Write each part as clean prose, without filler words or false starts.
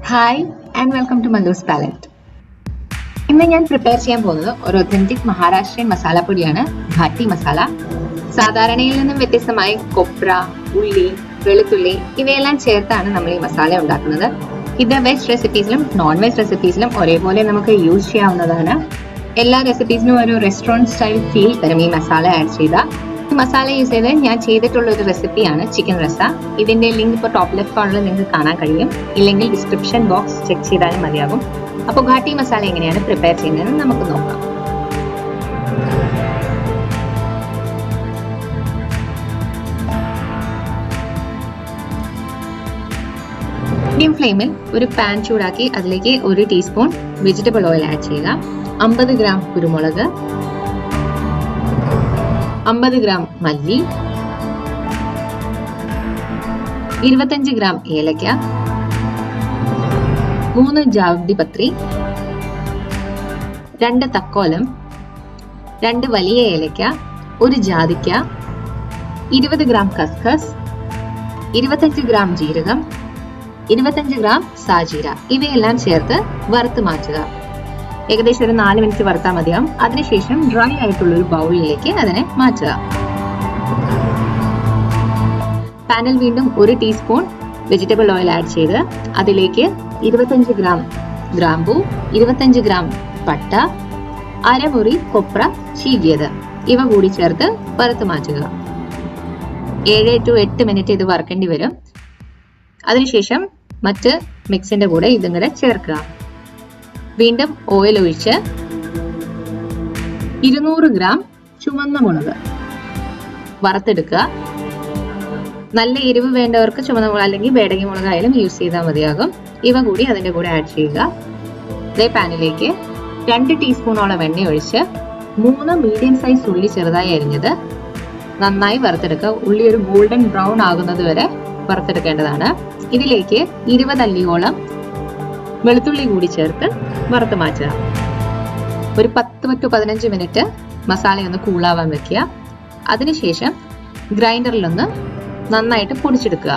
Hi and welcome to Mallus palette. ഇന്ന് ഞാൻ prepare ചെയ്യാൻ പോകുന്നത് ഒരു ഒത്തന്റിക് മഹാരാഷ്ട്രീയൻ മസാലപ്പൊടിയാണ്, ഘാട്ടി മസാല. സാധാരണയിൽ നിന്നും വ്യത്യസ്തമായി കൊപ്ര, ഉള്ളി, വെളുത്തുള്ളി ഇവയെല്ലാം ചേർത്താണ് നമ്മൾ ഈ മസാല ഉണ്ടാക്കുന്നത്. ഇത് വെജ് റെസിപ്പീസിലും നോൺ വെജ് റെസിപ്പീസിലും ഒരേപോലെ നമുക്ക് യൂസ് ചെയ്യാവുന്നതാണ്. എല്ലാ റെസിപ്പീസിനും ഒരു റെസ്റ്റോറൻറ്റ് സ്റ്റൈൽ ഫീൽ തരും ഈ മസാല ആഡ് ചെയ്താൽ. ഈ മസാല യൂസ് ചെയ്ത് ഞാൻ ചെയ്തിട്ടുള്ള ഒരു റെസിപ്പിയാണ് ചിക്കൻ റസ. ഇതിന്റെ ലിങ്ക് ഇപ്പോൾ ടോപ്പ് ലെഫ്റ്റ് കോർണറിൽ നിങ്ങൾക്ക് കാണാൻ കഴിയും, ഇല്ലെങ്കിൽ ഡിസ്ക്രിപ്ഷൻ ബോക്സ് ചെക്ക് ചെയ്താലും മതിയാകും. അപ്പോൾ ഘാട്ടി മസാല എങ്ങനെയാണ് പ്രിപ്പയർ ചെയ്യുന്നതെന്ന് നമുക്ക് നോക്കാം. മീഡിയം ഫ്ലെയിമിൽ ഒരു പാൻ ചൂടാക്കി അതിലേക്ക് 1 ടീസ്പൂൺ വെജിറ്റബിൾ ഓയിൽ ആഡ് ചെയ്യുക. 50 ഗ്രാം കുരുമുളക്, 50 ഗ്രാം മല്ലി, 25 ഗ്രാം ഏലക്ക, 3 ജാതിപത്രി, 2 തക്കോലം, 2 വലിയ ഏലക്ക, 1 ജാതിക്ക, 20 ഗ്രാം ഖസ്ഖസ്, 25 ഗ്രാം ജീരകം, 25 ഗ്രാം സാജീര ഇവയെല്ലാം ചേർത്ത് വറുത്ത് മാറ്റുക. ഏകദേശം ഒരു 4 മിനിറ്റ് വറുത്താൽ മതിയാവും. അതിനുശേഷം ഡ്രൈ ആയിട്ടുള്ള ഒരു ബൗളിലേക്ക് അതിനെ മാറ്റുക. പാനിൽ വീണ്ടും 1 ടീസ്പൂൺ വെജിറ്റബിൾ ഓയിൽ ആഡ് ചെയ്ത് അതിലേക്ക് 25 ഗ്രാം ഗ്രാമ്പൂ, 25 ഗ്രാം പട്ട, അരമുറി കൊപ്ര ചീകിയത് ഇവ കൂടി ചേർത്ത് വറുത്ത് മാറ്റുക. 7 to 8 മിനിറ്റ് ഇത് വറുക്കേണ്ടി വരും. അതിനുശേഷം മറ്റ് മിക്സിന്റെ കൂടെ ഇതും കൂടെ ചേർക്കുക. വീണ്ടും ഓയിൽ ഒഴിച്ച് 200 ഗ്രാം ചുവന്ന മുളക് വറുത്തെടുക്കുക. നല്ല എരിവ് വേണ്ടവർക്ക് ചുവന്ന മുളക് അല്ലെങ്കിൽ ബേഡഗി മുളകായാലും യൂസ് ചെയ്താൽ മതിയാകും. ഇവ കൂടി അതിന്റെ കൂടെ ആഡ് ചെയ്യുക. ഇതേ പാനിലേക്ക് 2 ടീസ്പൂണോളം എണ്ണ ഒഴിച്ച് 3 മീഡിയം സൈസ് ഉള്ളി ചെറുതായി അരിഞ്ഞത് നന്നായി വറുത്തെടുക്കുക. ഉള്ളി ഒരു ഗോൾഡൻ ബ്രൗൺ ആകുന്നത് വരെ വറുത്തെടുക്കേണ്ടതാണ്. ഇതിലേക്ക് 20 അല്ലിയോളം വെളുത്തുള്ളി കൂടി ചേർത്ത് വറുത്ത് മാറ്റുക. ഒരു 10 to 15 മിനിറ്റ് മസാലയൊന്ന് കൂളാവാൻ വെക്കുക. അതിനുശേഷം ഗ്രൈൻഡറിലൊന്ന് നന്നായിട്ട് പൊടിച്ചെടുക്കുക.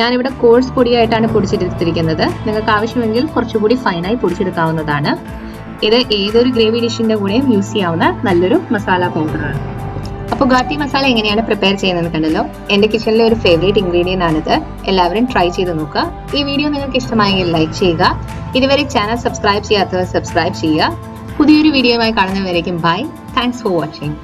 ഞാനിവിടെ കോഴ്സ് പൊടിയായിട്ടാണ് പൊടിച്ചെടുത്തിരിക്കുന്നത്. നിങ്ങൾക്ക് ആവശ്യമെങ്കിൽ കുറച്ചുകൂടി ഫൈനായി പൊടിച്ചെടുക്കാവുന്നതാണ്. ഇത് ഏതൊരു ഗ്രേവി ഡിഷിന്റെ കൂടെയും യൂസ് ചെയ്യാവുന്ന നല്ലൊരു മസാല പൗഡറാണ്. അപ്പോൾ ഘാട്ടി മസാല എങ്ങനെയാണ് പ്രിപ്പയർ ചെയ്യുന്നത് കണ്ടല്ലോ. എന്റെ കിച്ചണിലെ ഒരു ഫേവറേറ്റ് ഇൻഗ്രീഡിയന്റ് ആണിത്. എല്ലാവരും ട്രൈ ചെയ്ത് നോക്കുക. ഈ വീഡിയോ നിങ്ങൾക്ക് ഇഷ്ടമായെങ്കിൽ ലൈക്ക് ചെയ്യുക. ഇതുവരെ ചാനൽ സബ്സ്ക്രൈബ് ചെയ്യാത്തവർ സബ്സ്ക്രൈബ് ചെയ്യുക. പുതിയൊരു വീഡിയോയുമായി കാണുന്നവരേക്കും ബൈ. Thanks for watching.